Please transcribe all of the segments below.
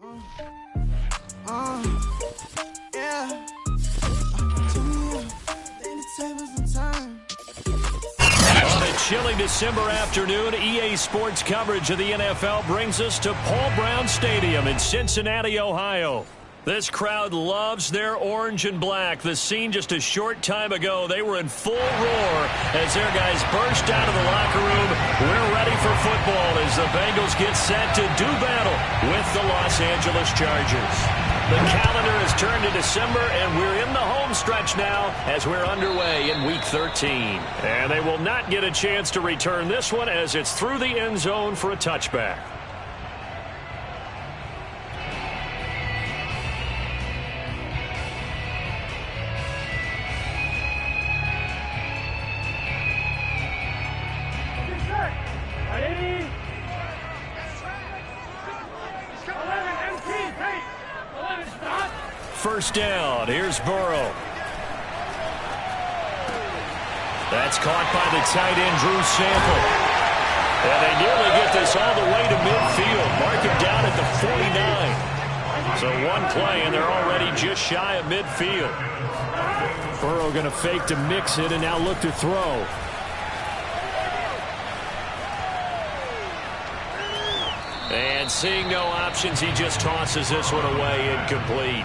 Yeah. On a chilly December afternoon, EA Sports coverage of the NFL brings us to Paul Brown Stadium in Cincinnati, Ohio. This crowd loves their orange and black. The scene just a short time ago, they were in full roar as their guys burst out of the locker room. We're ready for football as the Bengals get set to do battle with the Los Angeles Chargers. The calendar has turned to December, and we're in the home stretch now as we're underway in Week 13. And they will not get a chance to return this one as it's through the end zone for a touchback. First down. Here's Burrow. That's caught by the tight end, Drew Sample. And they nearly get this all the way to midfield. Mark him down at the 49. So one play, and they're already just shy of midfield. Burrow going to fake to mix it, and now look to throw. And seeing no options, he just tosses this one away, incomplete.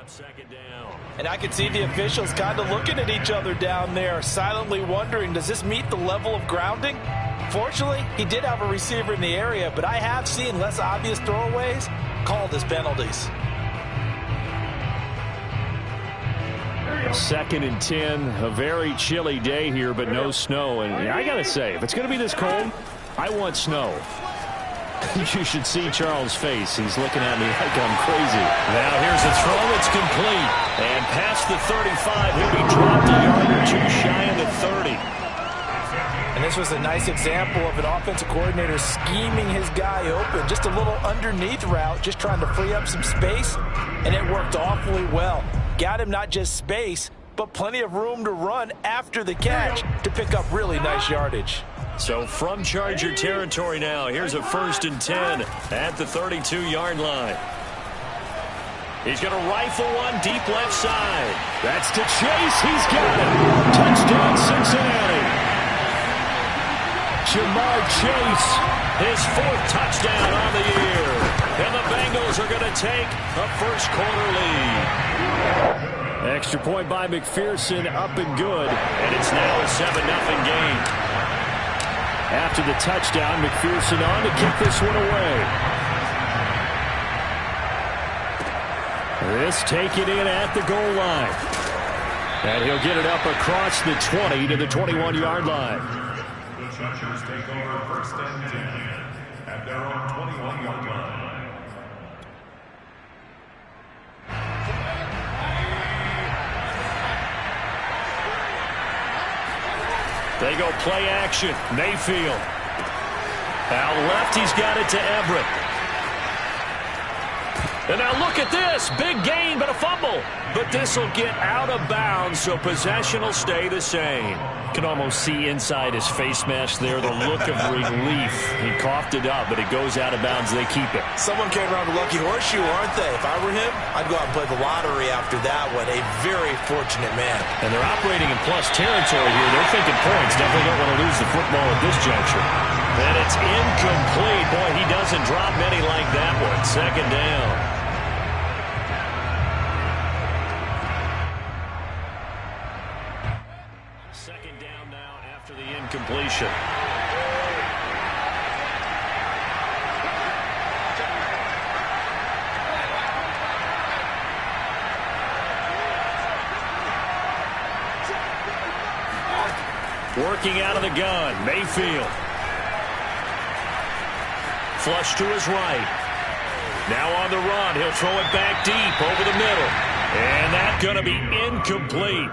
Second down. And I can see the officials kind of looking at each other down there, silently wondering, does this meet the level of grounding? Fortunately, he did have a receiver in the area, but I have seen less obvious throwaways called as penalties. Second and 10, a very chilly day here, but no snow. And I got to say, if it's going to be this cold, I want snow. You should see Charles' face. He's looking at me like I'm crazy. Now here's a throw. It's complete. And past the 35, he'll be dropped a yard or two shy of the 30. And this was a nice example of an offensive coordinator scheming his guy open. Just a little underneath route, just trying to free up some space. And it worked awfully well. Got him not just space, but plenty of room to run after the catch to pick up really nice yardage. So from Charger territory now, here's a 1st and 10 at the 32-yard line. He's going to rifle one deep left side. That's to Chase. He's got it. Touchdown, Cincinnati. Jamar Chase, his 4th touchdown on the year. And the Bengals are going to take a first-quarter lead. Extra point by McPherson, up and good. And it's now a 7-0 game. After the touchdown, McPherson on to kick this one away. This taken in at the goal line. And he'll get it up across the 20 to the 21-yard line. The Chargers take over 1st and 10 at their own 21-yard line. They go play action. Mayfield. Out left, he's got it to Everett. And now look at this. Big gain, but a fumble. But this will get out of bounds, so possession will stay the same. Can almost see inside his face mask there the look of relief. He coughed it up, but it goes out of bounds. They keep it. Someone came around a lucky horseshoe, aren't they? If I were him, I'd go out and play the lottery after that one. A very fortunate man. And they're operating in plus territory here. They're thinking points. Definitely don't want to lose the football at this juncture. And it's incomplete. Boy, he doesn't drop many like that one. 2nd down. Completion. Working out of the gun, Mayfield. Flush to his right. Now on the run, he'll throw it back deep over the middle. And that's going to be incomplete.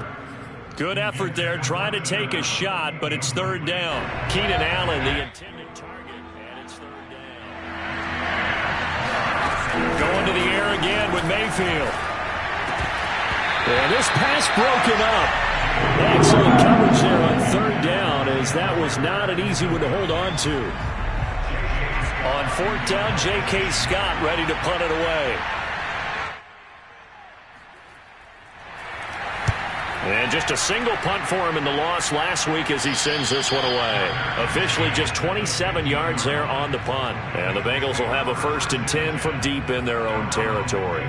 Good effort there, trying to take a shot, but it's 3rd down. Keenan Allen, the intended target, and it's 3rd down. Going to the air again with Mayfield. And this pass broken up. Excellent coverage there on 3rd down, as that was not an easy one to hold on to. On 4th down, J.K. Scott ready to punt it away. And just a single punt for him in the loss last week as he sends this one away. Officially just 27 yards there on the punt. And the Bengals will have a 1st and 10 from deep in their own territory.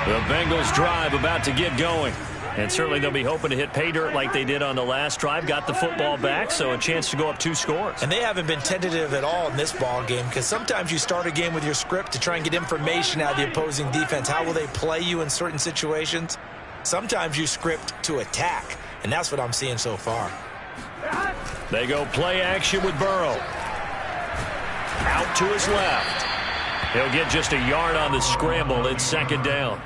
The Bengals drive about to get going. And certainly they'll be hoping to hit pay dirt like they did on the last drive. Got the football back, so a chance to go up 2 scores. And they haven't been tentative at all in this ball game, because sometimes you start a game with your script to try and get information out of the opposing defense. How will they play you in certain situations? Sometimes you script to attack, and that's what I'm seeing so far. They go play action with Burrow. Out to his left. He'll get just a yard on the scramble. It's 2nd down.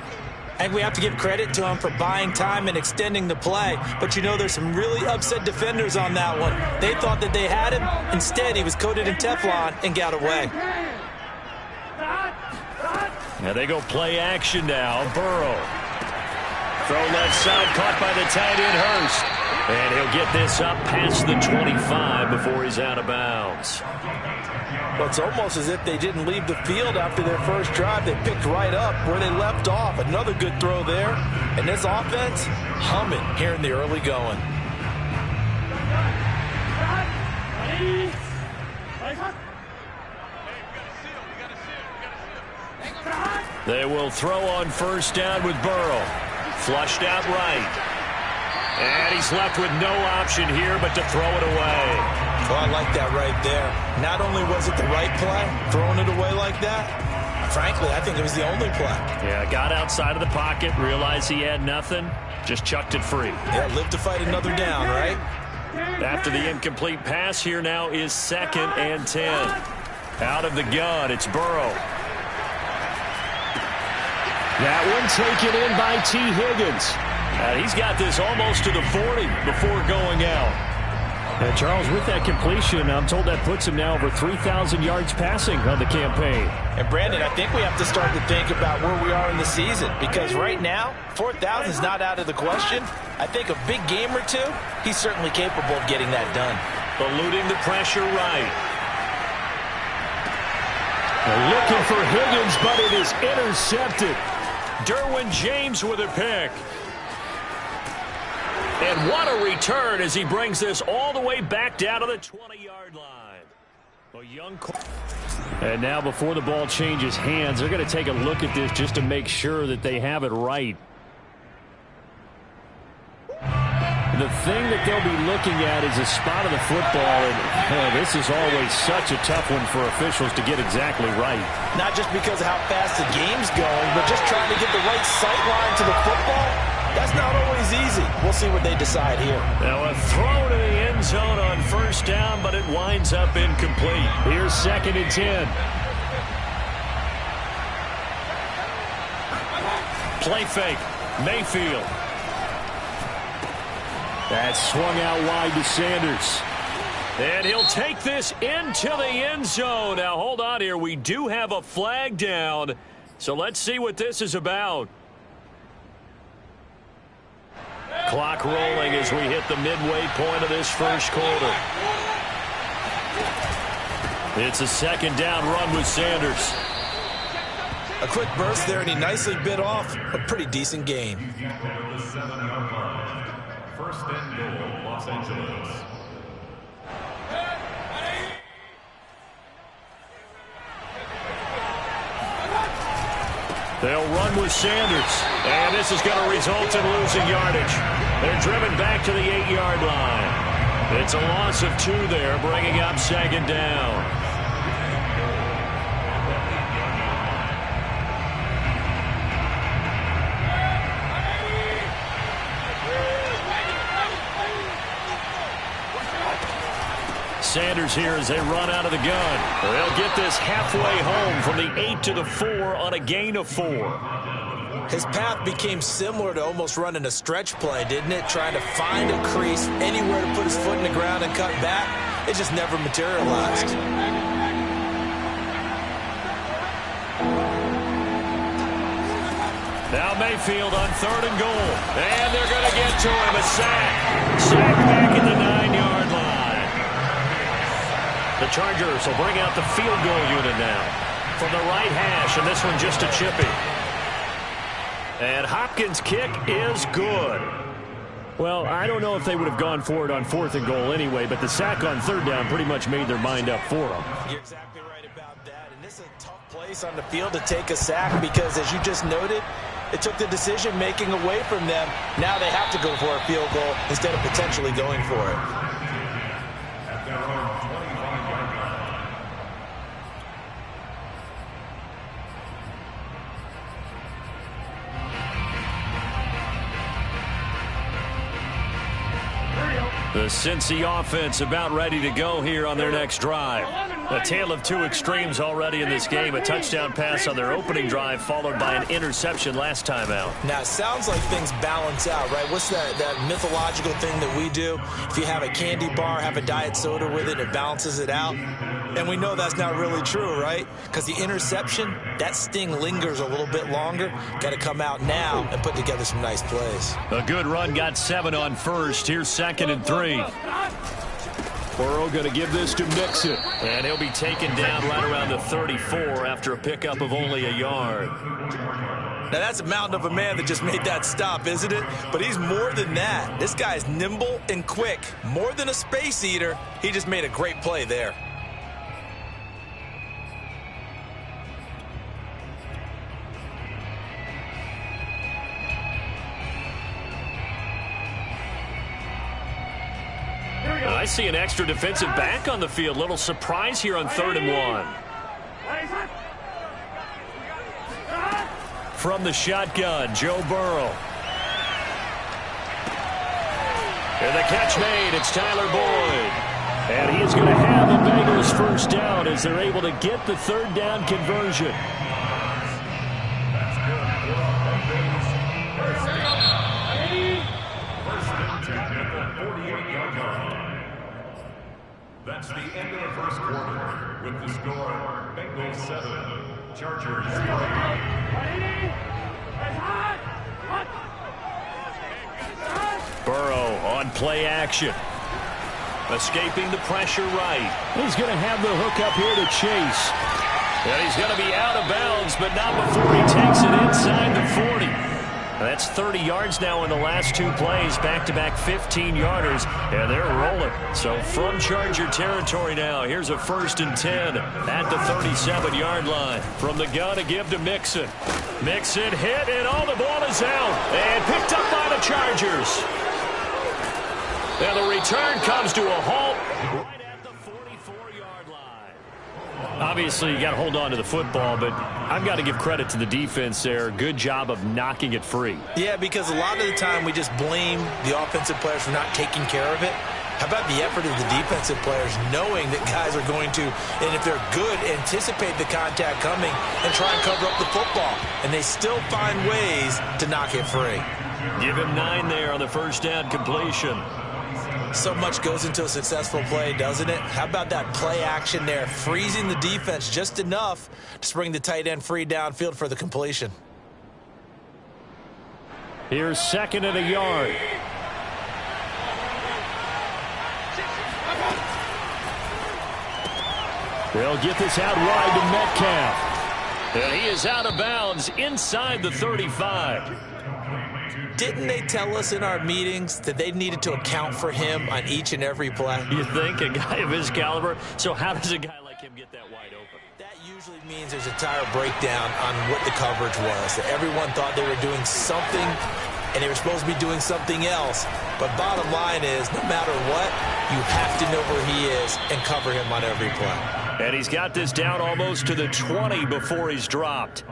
And we have to give credit to him for buying time and extending the play. But you know, there's some really upset defenders on that one. They thought that they had him. Instead, he was coated in Teflon and got away. Now they go play action now. Burrow. Throw left side, caught by the tight end Hurst. And he'll get this up past the 25 before he's out of bounds. Well, it's almost as if they didn't leave the field after their first drive. They picked right up where they left off. Another good throw there. And this offense, humming here in the early going. They will throw on 1st down with Burrow. Flushed out right. And he's left with no option here but to throw it away. Well, I like that right there. Not only was it the right play, throwing it away like that, frankly, I think it was the only play. Yeah, got outside of the pocket, realized he had nothing, just chucked it free. Yeah, live to fight another down, right? After the incomplete pass, here now is 2nd and 10. Out of the gun, it's Burrow. That one taken in by T. Higgins. He's got this almost to the 40 before going out. And Charles, with that completion, I'm told that puts him now over 3,000 yards passing on the campaign. And Brandon, I think we have to start to think about where we are in the season, because right now, 4,000 is not out of the question. I think a big game or two, he's certainly capable of getting that done. Eluding the pressure right. They're looking for Higgins, but it is intercepted. Derwin James with a pick. And what a return as he brings this all the way back down to the 20-yard line. A young. And now before the ball changes hands, they're going to take a look at this just to make sure that they have it right. The thing that they'll be looking at is a spot of the football, and this is always such a tough one for officials to get exactly right. Not just because of how fast the game's going, but just trying to get the right sight line to the football. That's not always easy. We'll see what they decide here. Now a throw to the end zone on 1st down, but it winds up incomplete. Here's 2nd and 10. Play fake. Mayfield. That's swung out wide to Sanders. And he'll take this into the end zone. Now hold on here. We do have a flag down. So let's see what this is about. Clock rolling as we hit the midway point of this first quarter. It's a 2nd down run with Sanders. A quick burst there, and he nicely bit off a pretty decent gain. 1st and goal, Los Angeles. They'll run with Sanders. And this is going to result in losing yardage. They're driven back to the 8-yard line. It's a loss of 2 there, bringing up 2nd down. Sanders here as they run out of the gun. They'll get this halfway home from the 8 to the 4 on a gain of 4. His path became similar to almost running a stretch play, didn't it? Trying to find a crease, anywhere to put his foot in the ground and cut back. It just never materialized. Now Mayfield on 3rd and goal. And they're going to get to him. A sack. Sack back at the 9-yard The Chargers will bring out the field goal unit now from the right hash, and this one just a chippy. And Hopkins' kick is good. Well, I don't know if they would have gone for it on 4th and goal anyway, but the sack on 3rd down pretty much made their mind up for them. You're exactly right about that, and this is a tough place on the field to take a sack because, as you just noted, it took the decision-making away from them. Now they have to go for a field goal instead of potentially going for it. At their own 25-yard line. The Cincy offense about ready to go here on their next drive. A tale of two extremes already in this game. A touchdown pass on their opening drive followed by an interception last time out. Now, it sounds like things balance out, right? What's that mythological thing that we do? If you have a candy bar, have a diet soda with it, it balances it out. And we know that's not really true, right? Because the interception, that sting lingers a little bit longer. Got to come out now and put together some nice plays. A good run, got 7 on first. Here's 2nd and 3. Burrow going to give this to Mixon. And he'll be taken down right around the 34 after a pickup of only a yard. Now, that's a mountain of a man that just made that stop, isn't it? But he's more than that. This guy's nimble and quick. More than a space eater. He just made a great play there. I see an extra defensive back on the field. Little surprise here on 3rd and 1. From the shotgun, Joe Burrow. And the catch made. It's Tyler Boyd. And he is going to have the Bengals first down as they're able to get the 3rd down conversion. That's the end of the first quarter with the score Bengals 7, Chargers 3. Burrow on play action. Escaping the pressure right. He's going to have the hook up here to Chase. And he's going to be out of bounds, but not before he takes it inside the 40. That's 30 yards now in the last 2 plays, back-to-back 15-yarders, and they're rolling. So from Charger territory now, here's a 1st and 10 at the 37-yard line. From the gun, a give to Mixon. Mixon hit, and the ball is out, and picked up by the Chargers. And the return comes to a halt right at the 44-yard line. Obviously, you got to hold on to the football, but I've got to give credit to the defense there. Good job of knocking it free. Yeah, because a lot of the time we just blame the offensive players for not taking care of it. How about the effort of the defensive players knowing that guys are going to, and if they're good, anticipate the contact coming and try and cover up the football. And they still find ways to knock it free. Give him 9 there on the first down completion. So much goes into a successful play, doesn't it? How about that play action there, freezing the defense just enough to bring the tight end free downfield for the completion. Here's 2nd and a yard. They'll get this out wide to Metcalf. And he is out of bounds inside the 35. Didn't they tell us in our meetings that they needed to account for him on each and every play? You think a guy of his caliber? So how does a guy like him get that wide open? That usually means there's a entire breakdown on what the coverage was. That everyone thought they were doing something, and they were supposed to be doing something else. But bottom line is, no matter what, you have to know where he is and cover him on every play. And he's got this down almost to the 20 before he's dropped.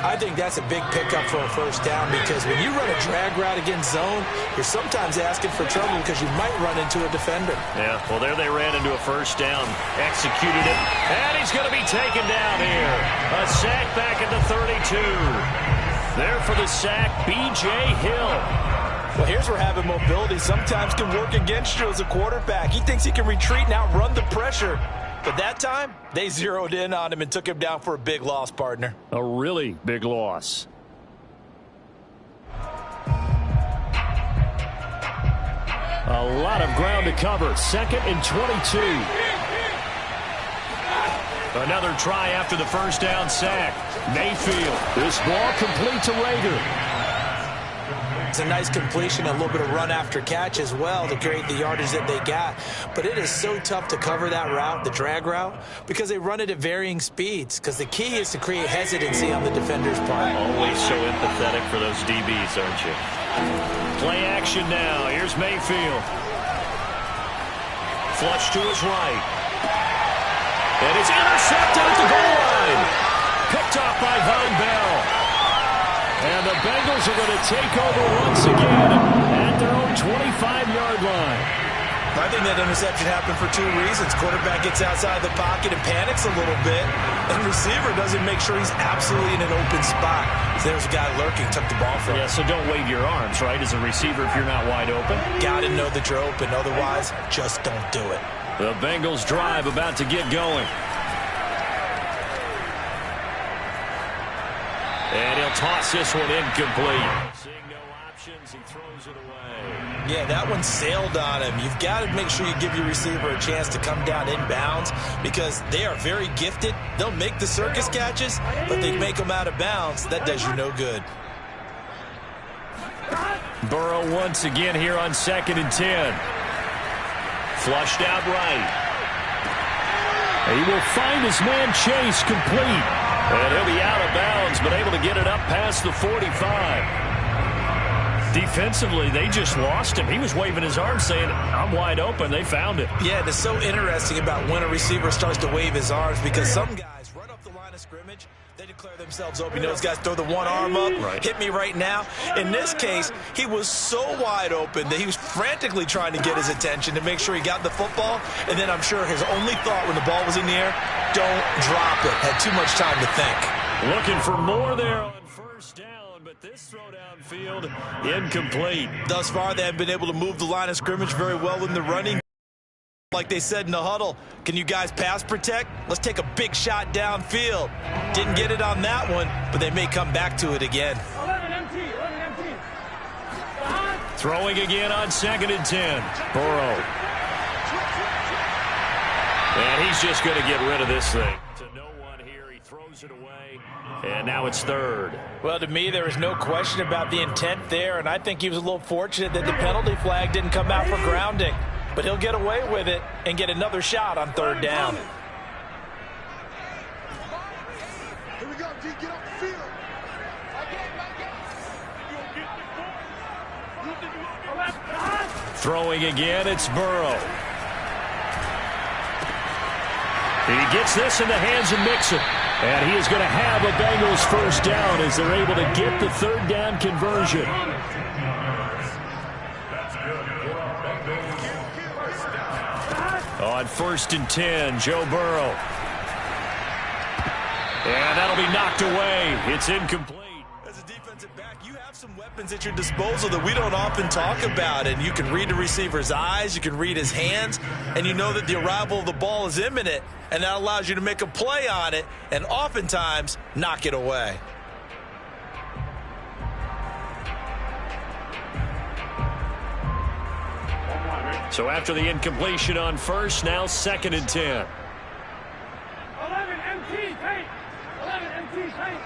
I think that's a big pickup for a first down because when you run a drag route against zone, you're sometimes asking for trouble because you might run into a defender. Yeah, well, there they ran into a first down, executed it, and he's going to be taken down here. A sack back at the 32. There for the sack, B.J. Hill. Well, here's where having mobility sometimes can work against you as a quarterback. He thinks he can retreat and outrun the pressure. But that time, they zeroed in on him and took him down for a big loss, partner. A really big loss. A lot of ground to cover. 2nd and 22. Another try after the first down sack. Mayfield. This ball complete to Rager. It's a nice completion, a little bit of run after catch as well to create the yardage that they got. But it is so tough to cover that route, the drag route, because they run it at varying speeds. Because the key is to create hesitancy on the defender's part. Always so empathetic for those DBs, aren't you? Play action now. Here's Mayfield. Flush to his right. And it's intercepted at the goal line. Picked off by Von Bell. And the Bengals are going to take over once again at their own 25-yard line. I think that interception happened for 2 reasons. Quarterback gets outside the pocket and panics a little bit, and receiver doesn't make sure he's absolutely in an open spot. So there's a guy lurking, took the ball from him. Yeah, so don't wave your arms, right, as a receiver if you're not wide open. Got to know that you're open. Otherwise, just don't do it. The Bengals drive about to get going. And he'll toss this one incomplete. Seeing no options, he throws it away. Yeah, that one sailed on him. You've got to make sure you give your receiver a chance to come down inbounds because they are very gifted. They'll make the circus catches, but they make them out of bounds. That does you no good. Burrow once again here on 2nd and 10. Flushed out right. He will find his man Chase complete. And he'll be out of bounds, but able to get it up past the 45. Defensively, they just lost him. He was waving his arms saying, I'm wide open. They found it. Yeah, and it's so interesting about when a receiver starts to wave his arms because some guys run up the line of scrimmage, they declare themselves open. You know, those guys throw the one arm up, hit me right now. In this case, he was so wide open that he was frantically trying to get his attention to make sure he got the football. And then I'm sure his only thought when the ball was in the air, don't drop it. Had too much time to think. Looking for more there on first down, but this throw downfield incomplete. Thus far, they have been able to move the line of scrimmage very well in the running. Like they said in the huddle, can you guys pass protect? Let's take a big shot downfield. Didn't get it on that one, but they may come back to it again. 11 empty. Throwing again on 2nd and 10. Burrow. And he's just going to get rid of this thing. To no one here. He throws it away. And now it's 3rd. Well, to me, there is no question about the intent there, and I think he was a little fortunate that the penalty flag didn't come out for grounding. But he'll get away with it and get another shot on 3rd down. Here we go, D. Get up the field. Throwing again, it's Burrow. He gets this in the hands of Mixon. And he is going to have a Bengals first down as they're able to get the 3rd down conversion. On 1st and 10, Joe Burrow. And that'll be knocked away. It's incomplete. As a defensive back, you have some weapons at your disposal that we don't often talk about. And you can read the receiver's eyes, you can read his hands, and you know that the arrival of the ball is imminent. And that allows you to make a play on it and oftentimes knock it away. So after the incompletion on 1st, now 2nd and 10. 11 empty, paint. 11 empty, paint.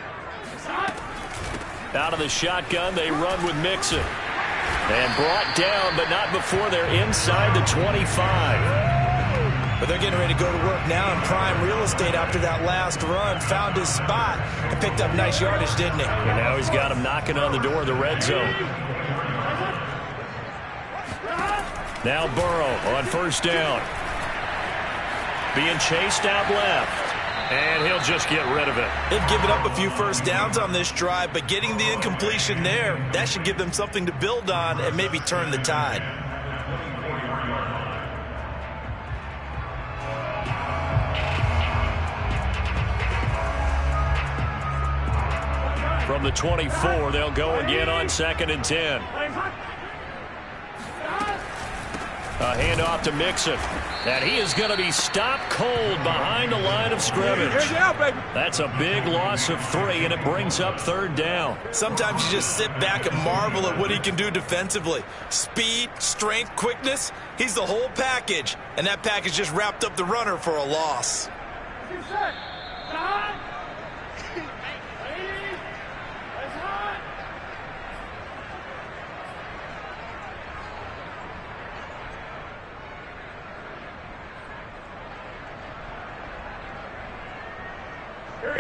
Out of the shotgun, they run with Mixon. And brought down, but not before they're inside the 25. But they're getting ready to go to work now in prime real estate after that last run. Found his spot and picked up nice yardage, didn't he? And now he's got him knocking on the door of the red zone. Now Burrow on 1st down. Being chased out left. And he'll just get rid of it. They've given up a few first downs on this drive, but getting the incompletion there, that should give them something to build on and maybe turn the tide. From the 24, they'll go again on 2nd and 10. A handoff to Mixon. And he is going to be stopped cold behind the line of scrimmage. That's a big loss of 3, and it brings up 3rd down. Sometimes you just sit back and marvel at what he can do defensively. Speed, strength, quickness. He's the whole package. And that package just wrapped up the runner for a loss.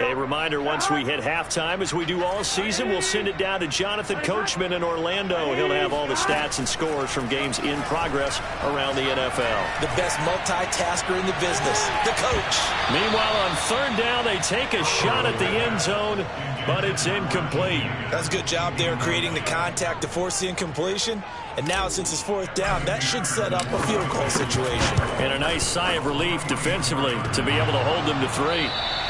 A reminder, once we hit halftime, as we do all season, we'll send it down to Jonathan Coachman in Orlando. He'll have all the stats and scores from games in progress around the NFL. The best multitasker in the business, the coach. Meanwhile, on 3rd down, they take a shot at the end zone, but it's incomplete. That's a good job there creating the contact to force the incompletion. And now, since it's 4th down, that should set up a field goal situation. And a nice sigh of relief defensively to be able to hold them to 3.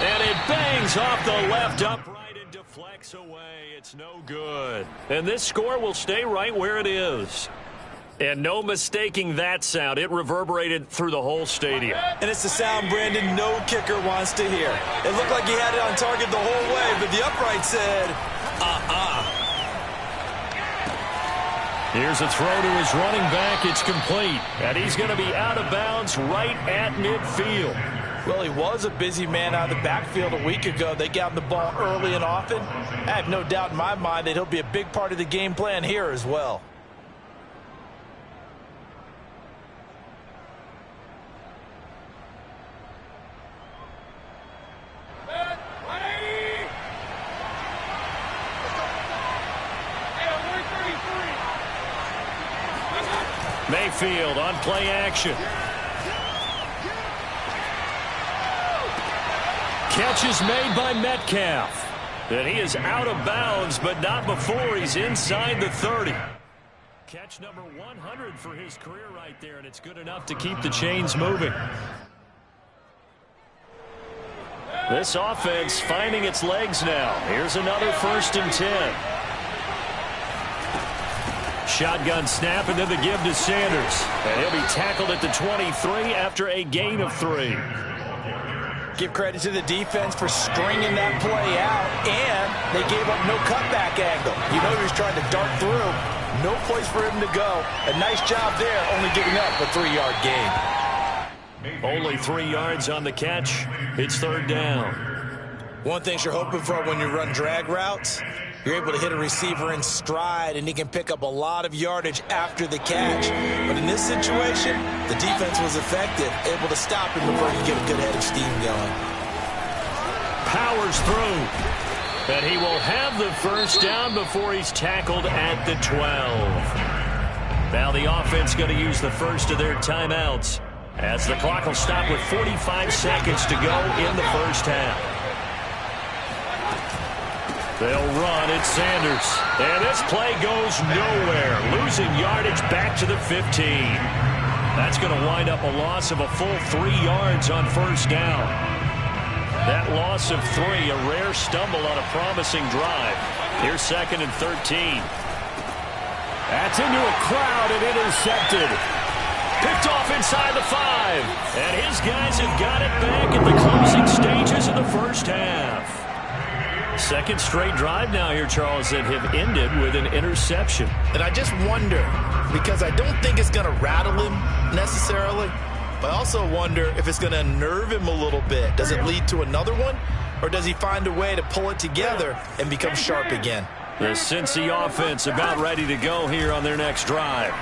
And it bangs off the left upright and deflects away. It's no good. And this score will stay right where it is. And no mistaking that sound. It reverberated through the whole stadium. And it's the sound, Brandon, no kicker wants to hear. It looked like he had it on target the whole way, but the upright said, Here's a throw to his running back. It's complete. And he's going to be out of bounds right at midfield. Well, he was a busy man out of the backfield a week ago. They got him the ball early and often. I have no doubt in my mind that he'll be a big part of the game plan here as well. Mayfield on play action. Catch is made by Metcalf. And he is out of bounds, but not before he's inside the 30. Catch number 100 for his career right there, and it's good enough to keep the chains moving. This offense finding its legs now. Here's another 1st and 10. Shotgun snap, and then the give to Sanders. And he'll be tackled at the 23 after a gain of 3. Give credit to the defense for stringing that play out, and they gave up no cutback angle. You know he was trying to dart through. No place for him to go. A nice job there, only giving up a 3-yard gain. Only 3 yards on the catch. It's 3rd down. One thing you're hoping for when you run drag routes, you're able to hit a receiver in stride, and he can pick up a lot of yardage after the catch. But in this situation, the defense was effective, able to stop him before he could get a good head of steam going. Powers through. And he will have the 1st down before he's tackled at the 12. Now the offense going to use the first of their timeouts, as the clock will stop with 45 seconds to go in the 1st half. They'll run. It's Sanders. And this play goes nowhere. Losing yardage back to the 15. That's going to wind up a loss of a full 3 yards on 1st down. That loss of 3, a rare stumble on a promising drive. Here's 2nd and 13. That's into a crowd and intercepted. Picked off inside the 5. And his guys have got it back in the closing stages of the 1st half. 2nd straight drive now here, Charles, that have ended with an interception. And I just wonder, because I don't think it's going to rattle him necessarily, but I also wonder if it's going to unnerve him a little bit. Does it lead to another one, or does he find a way to pull it together and become sharp again? The Cincy offense about ready to go here on their next drive.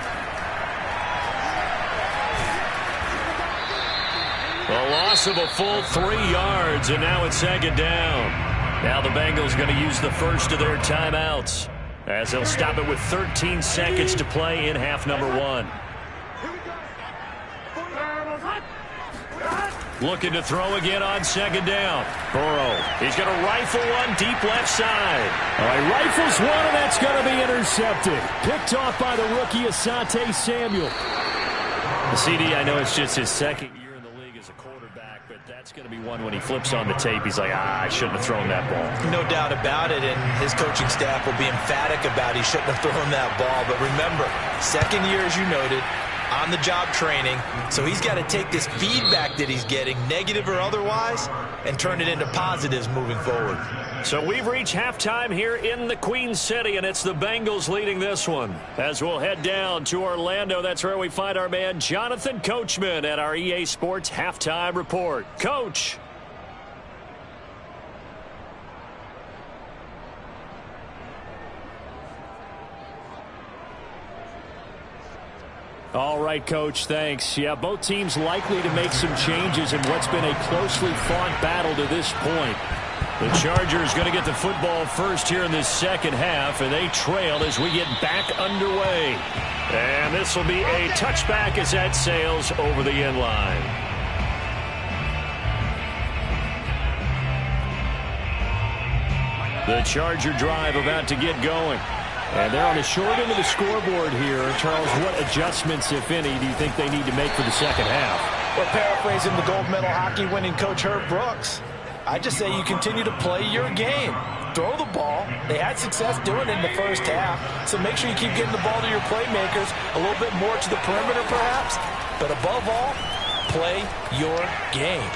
A loss of a full 3 yards, and now it's 2nd down. Now the Bengals going to use the first of their timeouts, as they'll stop it with 13 seconds to play in half number 1. Looking to throw again on 2nd down. Burrow, he's going to rifle one deep left side. All right, rifles one, and that's going to be intercepted. Picked off by the rookie Asante Samuel. The CD, I know it's just his 2nd year in the league as a quarterback, but that's going to be one when he flips on the tape. He's like, I shouldn't have thrown that ball. No doubt about it, and his coaching staff will be emphatic about he shouldn't have thrown that ball. But remember, 2nd year, as you noted, on-the-job training. So he's got to take this feedback that he's getting, negative or otherwise, and turn it into positives moving forward. So we've reached halftime here in the Queen City, and it's the Bengals leading this one. As we'll head down to Orlando, that's where we find our man Jonathan Coachman at our EA Sports Halftime Report. Coach. All right, Coach, thanks. Yeah, both teams likely to make some changes in what's been a closely fought battle to this point. The Chargers going to get the football first here in this second half, and they trail as we get back underway. And this will be a touchback as that sails over the end line. The Charger drive about to get going. And they're on the short end of the scoreboard here. Charles, what adjustments, if any, do you think they need to make for the second half? Well, paraphrasing the gold medal hockey winning coach Herb Brooks, I just say you continue to play your game. Throw the ball. They had success doing it in the first half, so make sure you keep getting the ball to your playmakers, a little bit more to the perimeter perhaps, but above all, play your game.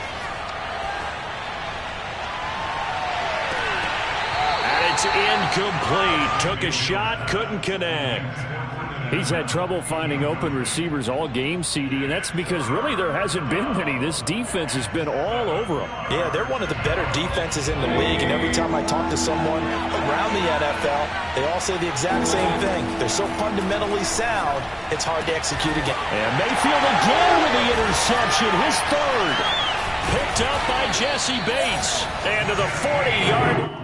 It's incomplete. Took a shot, couldn't connect. He's had trouble finding open receivers all game, CD, and that's because really there hasn't been many. This defense has been all over them. Yeah, they're one of the better defenses in the league, and every time I talk to someone around the NFL, they all say the exact same thing. They're so fundamentally sound, it's hard to execute again. And Mayfield again with the interception, his third. Picked up by Jesse Bates. And to the 40-yard.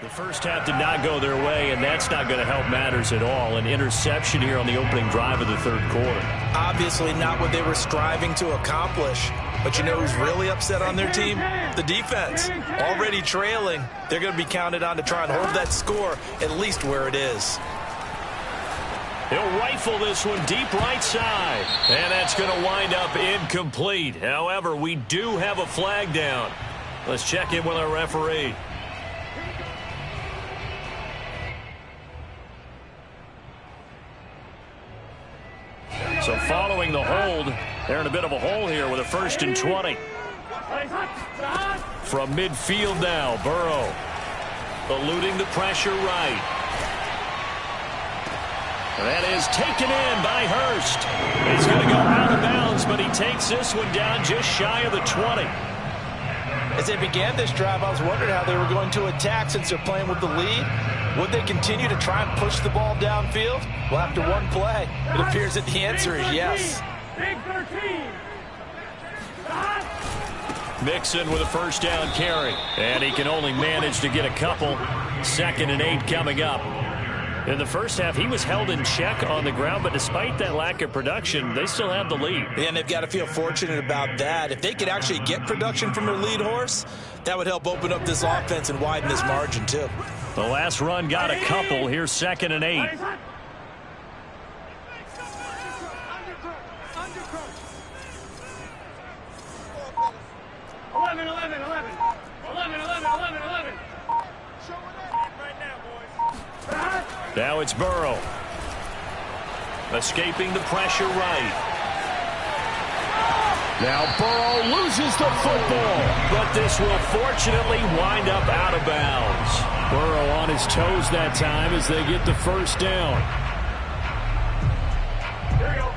The first half did not go their way, and that's not going to help matters at all. An interception here on the opening drive of the third quarter. Obviously not what they were striving to accomplish. But you know who's really upset on their team? The defense. Already trailing. They're going to be counted on to try and hold that score at least where it is. He'll rifle this one deep right side. And that's going to wind up incomplete. However, we do have a flag down. Let's check in with our referee. So following the hold, they're in a bit of a hole here with a 1st and 20. From midfield now, Burrow eluding the pressure right. That is taken in by Hurst. He's going to go out of bounds, but he takes this one down just shy of the 20. As they began this drive, I was wondering how they were going to attack since they're playing with the lead. Would they continue to try and push the ball downfield? Well, after one play, it appears that the answer is yes. Big 13. Mixon with a first down carry. And he can only manage to get a couple. 2nd and 8 coming up. In the first half, he was held in check on the ground, but despite that lack of production, they still have the lead. And they've got to feel fortunate about that. If they could actually get production from their lead horse, that would help open up this offense and widen this margin, too. The last run got a couple. Here's 2nd and 8. Now it's Burrow. Escaping the pressure right. Now Burrow loses the football. But this will fortunately wind up out of bounds. Burrow on his toes that time as they get the first down. Here we go.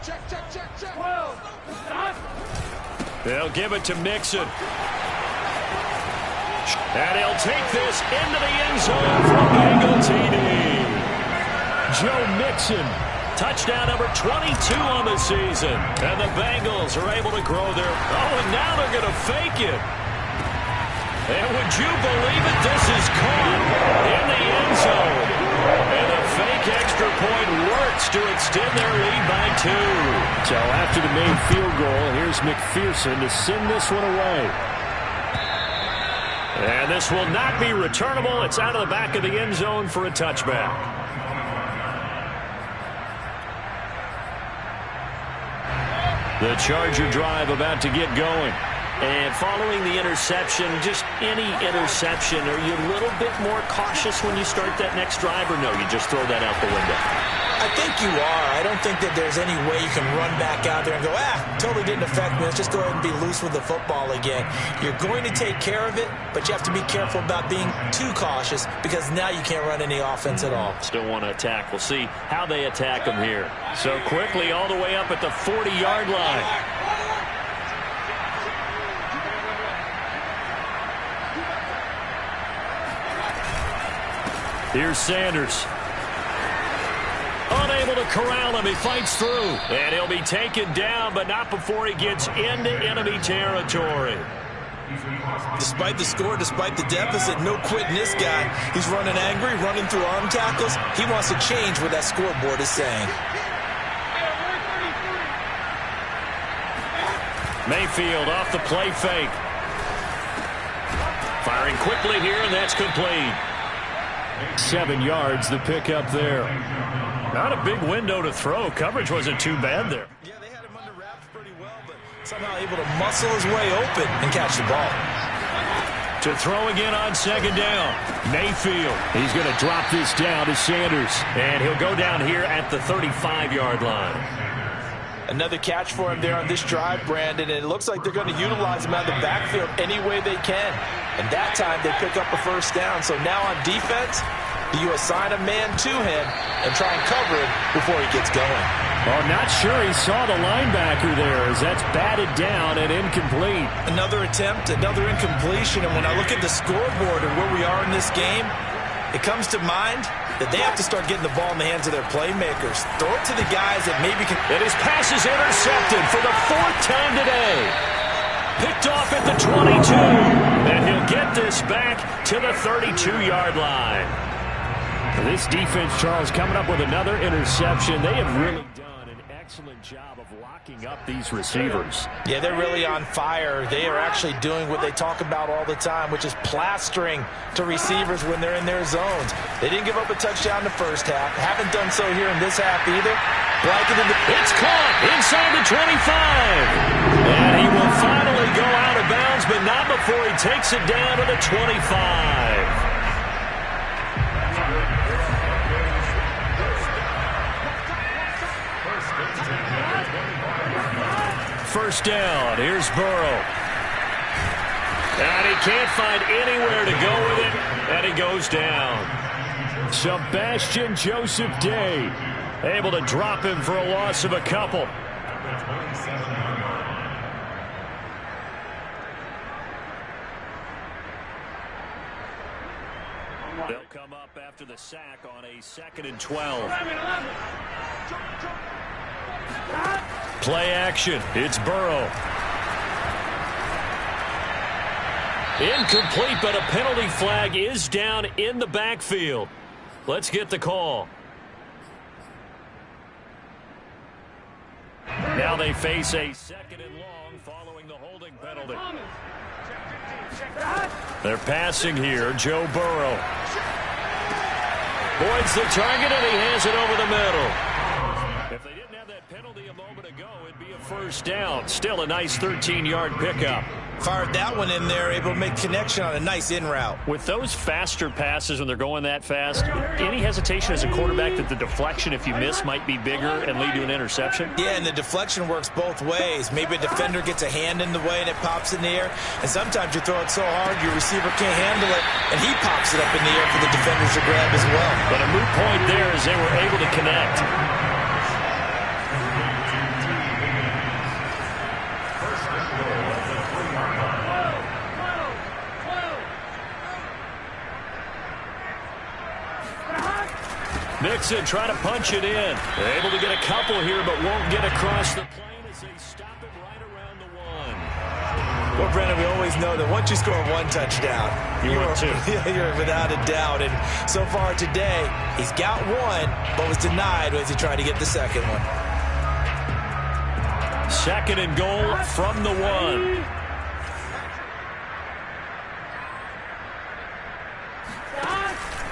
Check. 12. They'll give it to Mixon. And he'll take this into the end zone for a Bengal TD. Joe Mixon. Touchdown number 22 on the season. And the Bengals are able to grow their... Oh, and now they're going to fake it. And would you believe it? This is caught in the end zone. And the fake extra point works to extend their lead by 2. So after the main field goal, here's McPherson to send this one away. And this will not be returnable. It's out of the back of the end zone for a touchback. The Charger drive about to get going. And following the interception, just any interception, are you a little bit more cautious when you start that next drive, or no, you just throw that out the window? I think you are. I don't think that there's any way you can run back out there and go, totally didn't affect me. Let's just go ahead and be loose with the football again. You're going to take care of it, but you have to be careful about being too cautious because now you can't run any offense at all. Still want to attack. We'll see how they attack them here. So quickly all the way up at the 40-yard line. Here's Sanders. Unable to corral him. He fights through. And he'll be taken down, but not before he gets into enemy territory. Despite the score, despite the deficit, no quitting this guy. He's running angry, running through arm tackles. He wants to change what that scoreboard is saying. Mayfield off the play fake. Firing quickly here, and that's complete. 7 yards, the pickup there. Not a big window to throw. Coverage wasn't too bad there. Yeah, they had him under wraps pretty well, but somehow able to muscle his way open and catch the ball. To throw again on second down. Mayfield. He's going to drop this down to Sanders. And he'll go down here at the 35-yard line. Another catch for him there on this drive, Brandon, and it looks like they're going to utilize him out of the backfield any way they can. And that time they pick up a first down. So now on defense, do you assign a man to him and try and cover him before he gets going? Oh, not sure he saw the linebacker there as that's batted down and incomplete. Another attempt, another incompletion, and when I look at the scoreboard and where we are in this game, it comes to mind that they have to start getting the ball in the hands of their playmakers. Throw it to the guys that maybe can... And his pass is intercepted for the 4th time today. Picked off at the 22. And he'll get this back to the 32-yard line. This defense, Charles, coming up with another interception. They have really done an excellent job of locking up these receivers. Yeah, they're really on fire. They are actually doing what they talk about all the time, which is plastering to receivers when they're in their zones. They didn't give up a touchdown in the first half. Haven't done so here in this half either. It's caught inside the 25. And he will finally go out of bounds, but not before he takes it down to the 25. First down. Here's Burrow. And he can't find anywhere to go with it, and he goes down. Sebastian Joseph Day able to drop him for a loss of a couple. They'll come up after the sack on a 2nd and 12. Play action. It's Burrow. Incomplete, but a penalty flag is down in the backfield. Let's get the call. Now they face a 2nd and long following the holding penalty. They're passing here. Joe Burrow. Boyd's the target, and he has it over the middle. If they didn't have that penalty a moment ago, it'd be a first down. Still a nice 13-yard pickup. Fired that one in there, able to make connection on a nice in route. With those faster passes when they're going that fast, any hesitation as a quarterback that the deflection, if you miss, might be bigger and lead to an interception? Yeah, and the deflection works both ways. Maybe a defender gets a hand in the way and it pops in the air. And sometimes you throw it so hard your receiver can't handle it, and he pops it up in the air for the defenders to grab as well. But a moot point there as they were able to connect. Mixon trying to punch it in. They're able to get a couple here, but won't get across the plane as they stop it right around the 1. Well, Brennan, we always know that once you score one touchdown, you're without a doubt. And so far today, he's got one, but was denied as he tried to get the second one. 2nd and goal from the 1.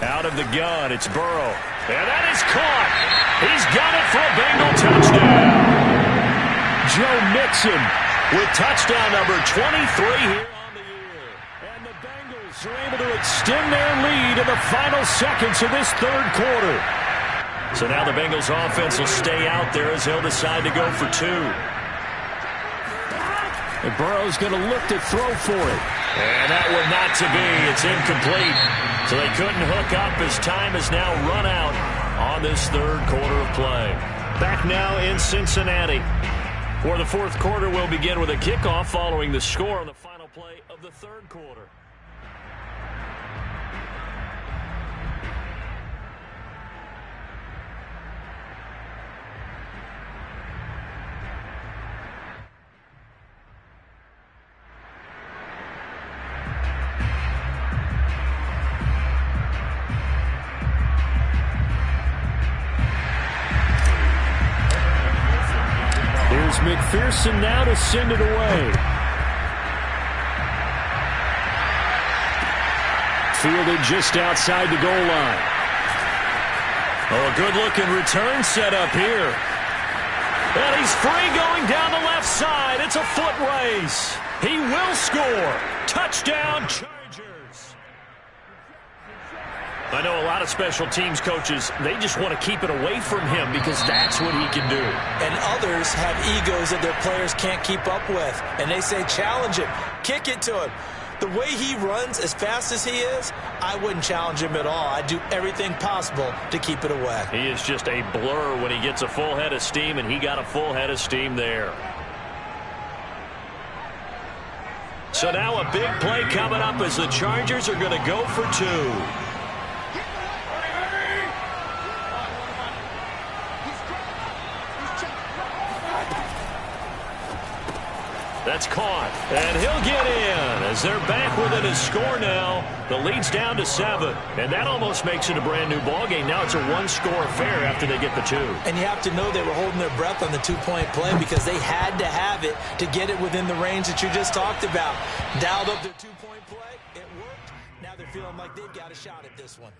Out of the gun, it's Burrow. And that is caught. He's got it for a Bengal touchdown. Joe Mixon with touchdown number 23 here on the year. And the Bengals are able to extend their lead in the final seconds of this third quarter. So now the Bengals offense will stay out there as they'll decide to go for two. And Burrow's going to look to throw for it. And that one not to be. It's incomplete. So they couldn't hook up as time has now run out on this third quarter of play. Back now in Cincinnati. For the fourth quarter, we'll begin with a kickoff following the score on the final play of the third quarter. McPherson now to send it away. Fielded just outside the goal line. Oh, a good-looking return set up here. And he's free going down the left side. It's a foot race. He will score. Touchdown, Chargers. I know a lot of special teams coaches, they just want to keep it away from him because that's what he can do. And others have egos that their players can't keep up with. And they say, challenge him, kick it to him. The way he runs as fast as he is, I wouldn't challenge him at all. I'd do everything possible to keep it away. He is just a blur when he gets a full head of steam, and he got a full head of steam there. So now a big play coming up as the Chargers are going to go for two. That's caught, and he'll get in as they're back within a score now. The lead's down to 7, and that almost makes it a brand-new ballgame. Now it's a one-score affair after they get the two. And you have to know they were holding their breath on the two-point play because they had to have it to get it within the range that you just talked about. Dialed up their two-point play. It worked. Now they're feeling like they've got a shot at this one.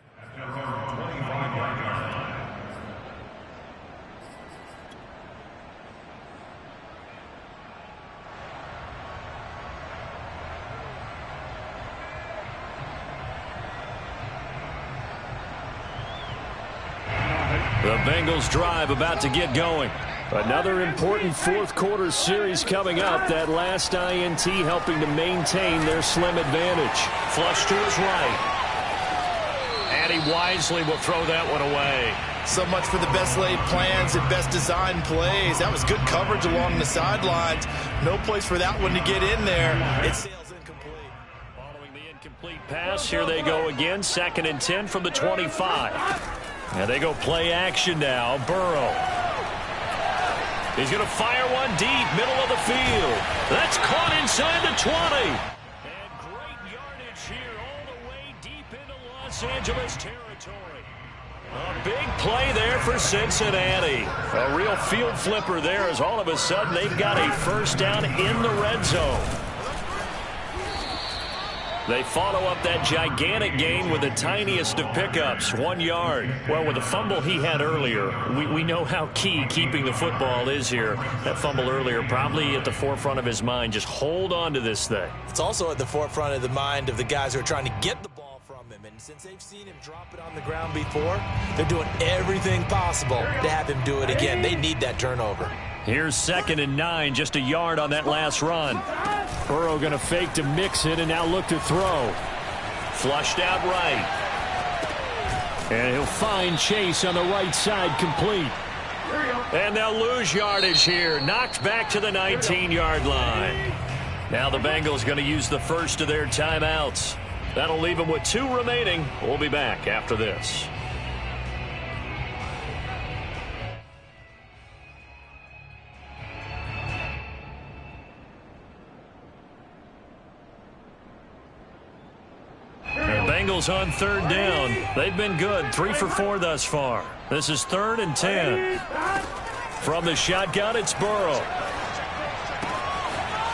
The Bengals drive about to get going. Another important fourth quarter series coming up. That last INT helping to maintain their slim advantage. Flush to his right. And he wisely will throw that one away. So much for the best laid plans and best designed plays. That was good coverage along the sidelines. No place for that one to get in there. It sails incomplete. Following the incomplete pass, here they go again. 2nd and 10 from the 25. And they go play action now. Burrow. He's going to fire one deep, middle of the field. That's caught inside the 20. And great yardage here all the way deep into Los Angeles territory. A big play there for Cincinnati. A real field flipper there as all of a sudden they've got a first down in the red zone. They follow up that gigantic gain with the tiniest of pickups, 1 yard. Well, with the fumble he had earlier, we know how key keeping the football is here. That fumble earlier probably at the forefront of his mind. Just hold on to this thing. It's also at the forefront of the mind of the guys who are trying to get the ball from him. And since they've seen him drop it on the ground before, they're doing everything possible to have him do it again. They need that turnover. Here's 2nd and 9, just a yard on that last run. Burrow going to fake to mix it and now look to throw. Flushed out right. And he'll find Chase on the right side complete. And they'll lose yardage here. Knocked back to the 19-yard line. Now the Bengals going to use the first of their timeouts. That'll leave them with 2 remaining. We'll be back after this. Bengals on 3rd down. They've been good. 3 for 4 thus far. This is 3rd and 10. From the shotgun, it's Burrow.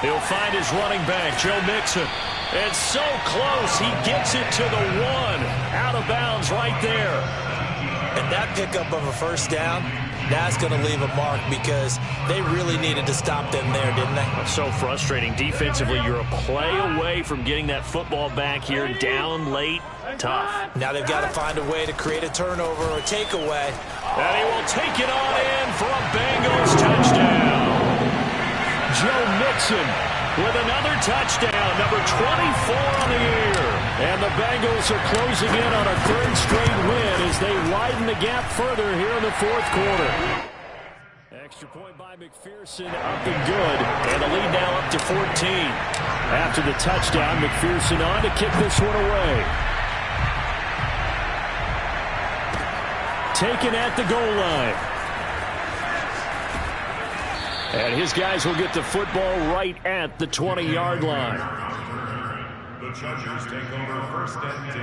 He'll find his running back, Joe Mixon. It's so close. He gets it to the 1. Out of bounds right there. And that pickup of a first down, That's going to leave a mark because they really needed to stop them there, didn't they? So frustrating. Defensively, you're a play away from getting that football back here. Down late, tough. Now they've got to find a way to create a turnover or a takeaway. And he will take it on in for a Bengals touchdown. Joe Mixon with another touchdown, number 24 on the year. And the Bengals are closing in on a third straight win as they widen the gap further here in the fourth quarter. Extra point by McPherson, up and good. And the lead now up to 14. After the touchdown, McPherson on to kick this one away. Taken at the goal line. And his guys will get the football right at the 20-yard line. The Chargers take over first and 10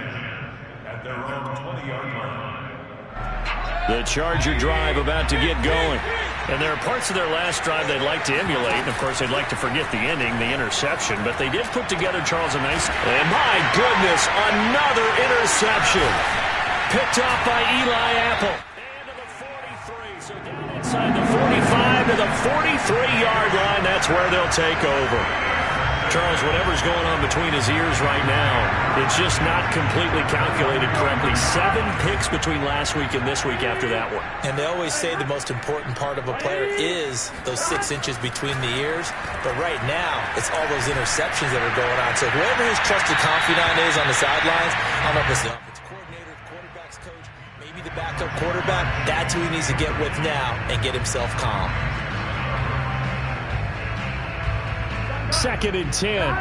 at their own 20-yard line. The Charger drive about to get going. And there are parts of their last drive they'd like to emulate. And, of course, they'd like to forget the ending, the interception. But they did put together, Charles, a nice... And, my goodness, another interception. Picked off by Eli Apple. And to the 43. So down inside the 45 to the 43-yard line. That's where they'll take over. Charles, whatever's going on between his ears right now, it's just not completely calculated correctly. 7 picks between last week and this week after that one. And they always say the most important part of a player is those 6 inches between the ears. But right now, it's all those interceptions that are going on. So whoever his trusted confidant is on the sidelines, I don't know if it's the offensive coordinator, the quarterback's coach, maybe the backup quarterback, that's who he needs to get with now and get himself calm. 2nd and 10.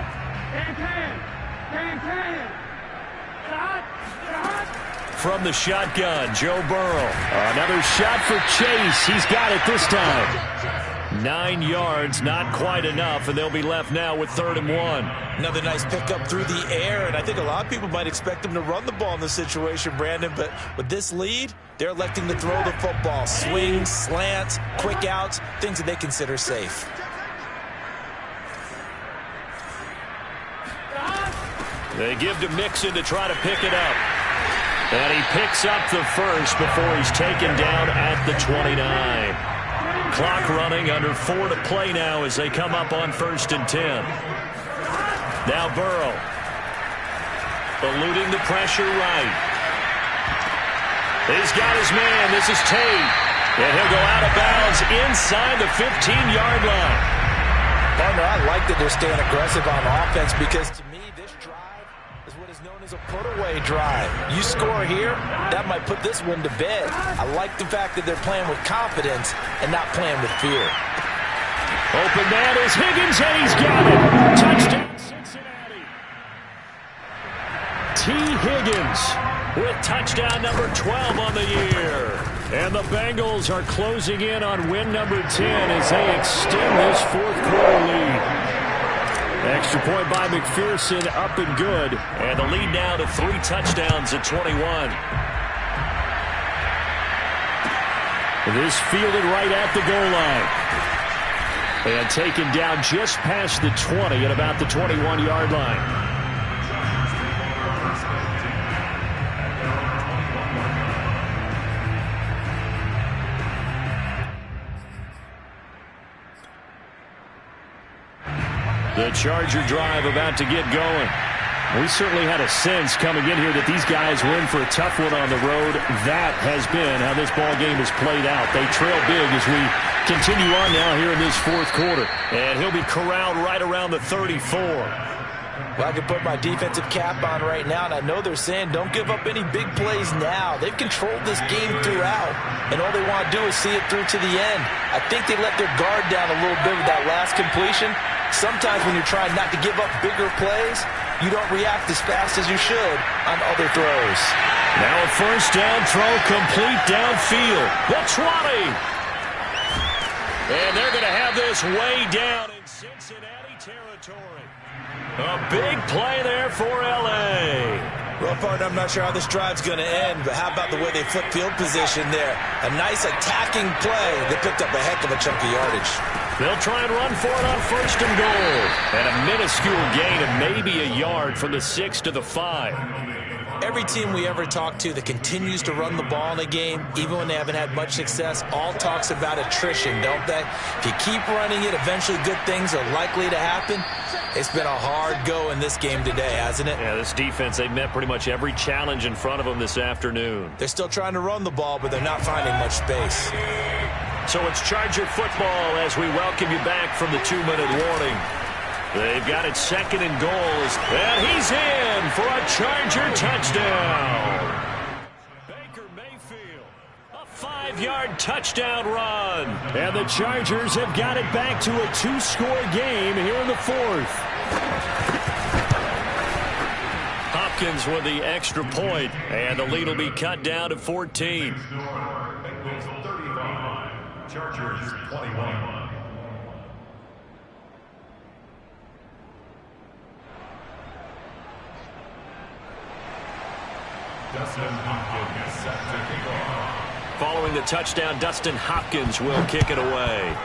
From the shotgun, Joe Burrow. Another shot for Chase. He's got it this time. 9 yards, not quite enough, and they'll be left now with 3rd and 1. Another nice pickup through the air, and I think a lot of people might expect him to run the ball in this situation, Brandon, but with this lead, they're electing to throw the football. Swings, slants, quick outs, things that they consider safe. They give to Mixon to try to pick it up. And he picks up the first before he's taken down at the 29. Clock running, under 4 to play now as they come up on 1st and 10. Now Burrow. Eluding the pressure right. He's got his man. This is Tate. And he'll go out of bounds inside the 15-yard line. Partner, I like that they're staying aggressive on offense because to me, this drive is what is known as a put-away drive. You score here, that might put this one to bed. I like the fact that they're playing with confidence and not playing with fear. Open man is Higgins, and he's got it. Touchdown, Cincinnati. T. Higgins with touchdown number 12 on the year. And the Bengals are closing in on win number 10 as they extend this fourth quarter lead. Extra point by McPherson, up and good. And the lead now to 3 touchdowns at 21. This fielded right at the goal line. And taken down just past the 20 at about the 21-yard line. The Charger drive about to get going. We certainly had a sense coming in here that these guys were in for a tough one on the road. That has been how this ball game has played out. They trail big as we continue on now here in this fourth quarter. And he'll be corralled right around the 34. Well, I can put my defensive cap on right now, and I know they're saying don't give up any big plays now. They've controlled this game throughout, and all they want to do is see it through to the end. I think they let their guard down a little bit with that last completion. Sometimes when you're trying not to give up bigger plays, you don't react as fast as you should on other throws. Now a first down throw complete downfield. The 20. And they're going to have this way down in Cincinnati territory. A big play there for L.A. Well, partner, I'm not sure how this drive's going to end, but how about the way they flip field position there? A nice attacking play that picked up a heck of a chunk of yardage. They'll try and run for it on 1st and goal. And a minuscule gain of maybe a yard from the 6 to the 5. Every team we ever talk to that continues to run the ball in a game, even when they haven't had much success, all talks about attrition, don't they? If you keep running it, eventually good things are likely to happen. It's been a hard go in this game today, hasn't it? Yeah, this defense, they've met pretty much every challenge in front of them this afternoon. They're still trying to run the ball, but they're not finding much space. So it's Charger football as we welcome you back from the 2-minute warning. They've got it 2nd and goal, and he's in for a Charger touchdown. Baker Mayfield, a 5-yard touchdown run. And the Chargers have got it back to a 2-score game here in the 4th. Hopkins with the extra point, and the lead will be cut down to 14. Bengals 35, Chargers 21. Dustin Hopkins set to kick off. Following the touchdown, Dustin Hopkins will kick it away.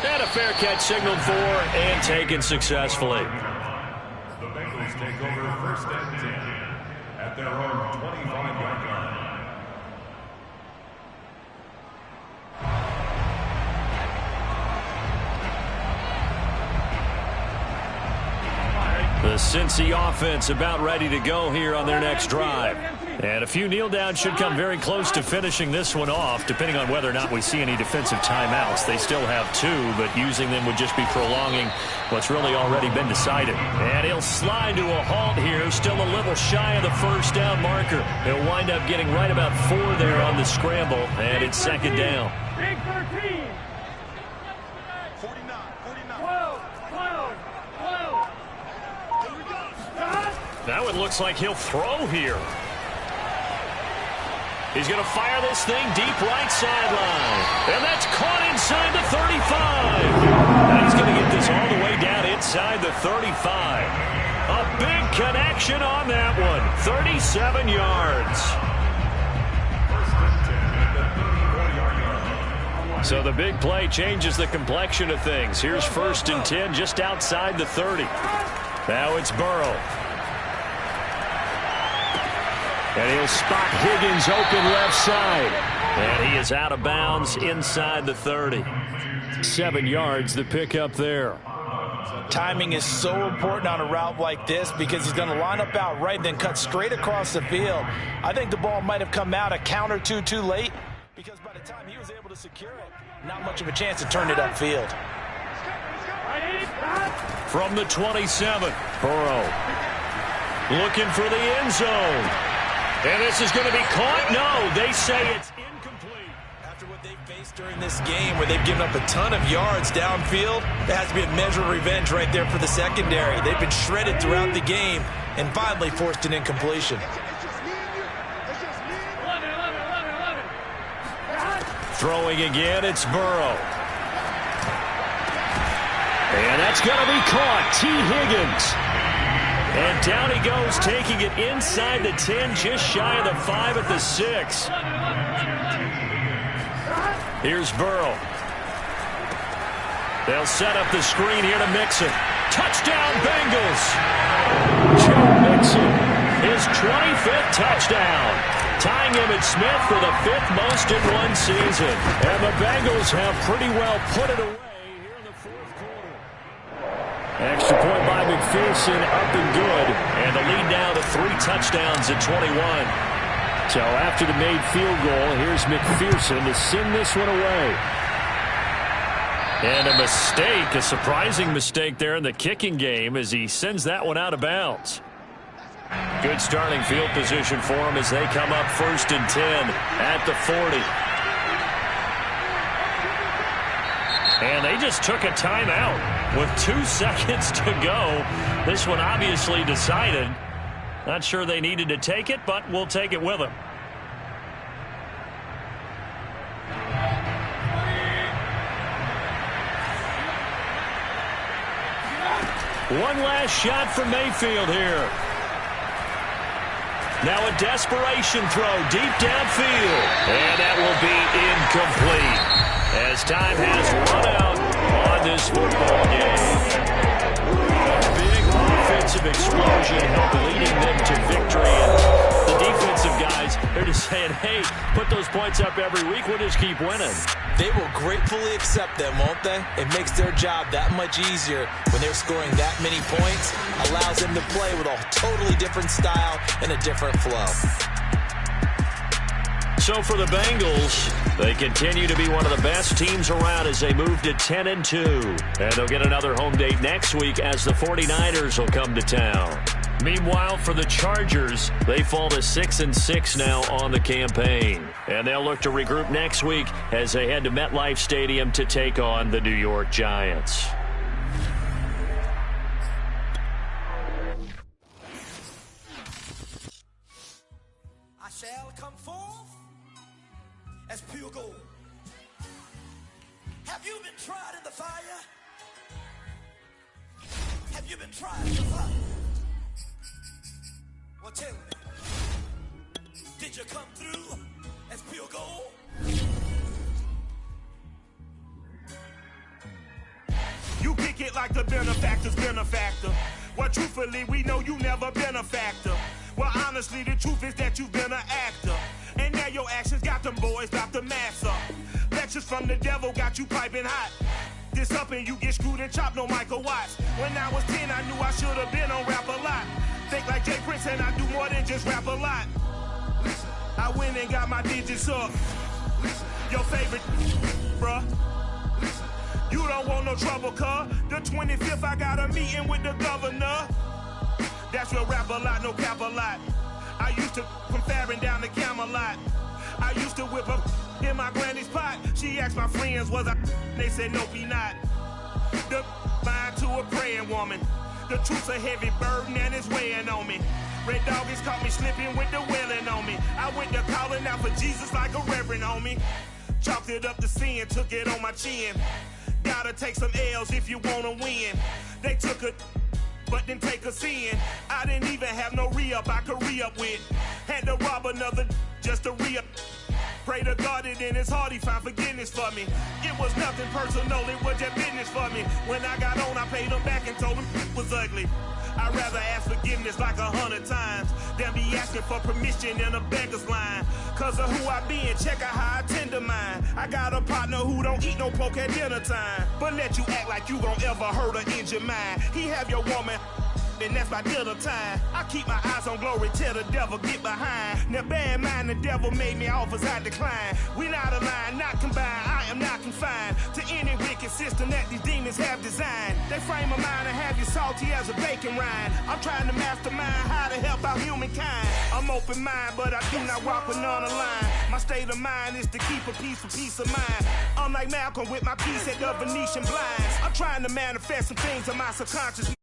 And a fair catch signaled for and taken successfully. The Bengals take over 1st and 10 at their own 25-yard line. The Cincy offense about ready to go here on their next drive. And a few kneel downs should come very close to finishing this one off, depending on whether or not we see any defensive timeouts. They still have 2, but using them would just be prolonging what's really already been decided. And he'll slide to a halt here, still a little shy of the 1st down marker. He'll wind up getting right about 4 there on the scramble, and it's 2nd down. Big 13. 12. Now it looks like he'll throw here. He's going to fire this thing deep right sideline. And that's caught inside the 35. And he's going to get this all the way down inside the 35. A big connection on that one. 37 yards. So the big play changes the complexion of things. Here's 1st and 10 just outside the 30. Now it's Burrow. And he'll spot Higgins open left side. And he is out of bounds inside the 30. 7 yards the pickup there. Timing is so important on a route like this because he's going to line up out right and then cut straight across the field. I think the ball might have come out a count or two too late because by the time he was able to secure it, not much of a chance to turn it upfield. From the 27, Burrow looking for the end zone. And this is going to be caught. No, they say it's incomplete. After what they've faced during this game where they've given up a ton of yards downfield, there has to be a measure of revenge right there for the secondary. They've been shredded throughout the game and finally forced an incompletion. Throwing again, it's Burrow. And that's going to be caught. T. Higgins. And down he goes, taking it inside the 10, just shy of the 5 at the 6. Here's Burrow. They'll set up the screen here to Mixon. Touchdown, Bengals! Joe Mixon, his 25th touchdown. Tying Emmitt Smith for the 5th most in one season. And the Bengals have pretty well put it away. Extra point by McPherson, up and good. And the lead now to 3 touchdowns at 21. So after the made field goal, here's McPherson to send this one away. And a mistake, a surprising mistake there in the kicking game as he sends that one out of bounds. Good starting field position for him as they come up 1st and 10 at the 40. And they just took a timeout with 2 seconds to go. This one obviously decided. Not sure they needed to take it, but we'll take it with them. One last shot from Mayfield here. Now a desperation throw deep downfield. And that will be incomplete as time has run out on this football game. A big offensive offensive explosion helped leading them to victory. And the defensive guys, they're just saying, hey, put those points up every week. We'll just keep winning. They will gratefully accept them, won't they? It makes their job that much easier when they're scoring that many points. Allows them to play with a totally different style and a different flow. So for the Bengals, they continue to be one of the best teams around as they move to 10-2. And they'll get another home date next week as the 49ers will come to town. Meanwhile, for the Chargers, they fall to 6-6 now on the campaign. And they'll look to regroup next week as they head to MetLife Stadium to take on the New York Giants. I shall come forth as pure gold. Have you been tried in the fire? Have you been tried in the fire? Well, tell me, did you come through as pure gold? You kick it like the benefactor's benefactor. Well, truthfully, we know you never been a factor. Well, honestly, the truth is that you've been an actor. And now your actions got them boys about to mass up. Lectures from the devil got you piping hot. This up and you get screwed and chopped, no Michael Watts. When I was 10, I knew I should have been on Rap a Lot. Think like Jay Prince and I do more than just rap a lot. I went and got my digits up. Your favorite, bruh. You don't want no trouble, cuz. The 25th, I got a meeting with the governor. That's real rap a lot, no cap a lot. I used to from Farron down to Camelot. I used to whip up in my granny's pot. She asked my friends, was I? They said, no, be not. The line to a praying woman. The truth's a heavy burden and it's weighing on me. Red Doggies caught me slipping with the wailing on me. I went to calling out for Jesus like a reverend on me. Chalked it up to sin, took it on my chin. Gotta take some L's if you wanna win. They took a but didn't take a sin. I didn't even have no re-up I could re-up with. Had to rob another just to re-up. Pray to God that in his heart he found forgiveness for me. It was nothing personal, it was just business for me. When I got on, I paid him back and told him it was ugly. I'd rather ask forgiveness like 100 times than be asking for permission in a beggar's line. Cause of who I be and check out how I tender mine. I got a partner who don't eat no pork at dinner time, but let you act like you gon' ever hurt or injure mine. He have your woman, and that's my dinner time. I keep my eyes on glory till the devil get behind. Now bear in mind the devil made me offers I decline. We not aligned, not combined, I am not confined to any wicked system that these demons have designed. They frame a mind and have you salty as a bacon rind. I'm trying to mastermind how to help out humankind. I'm open mind, but I do not walk with none aligned. My state of mind is to keep a peace for peace of mind. I'm like Malcolm with my piece at the Venetian blinds. I'm trying to manifest some things in my subconscious.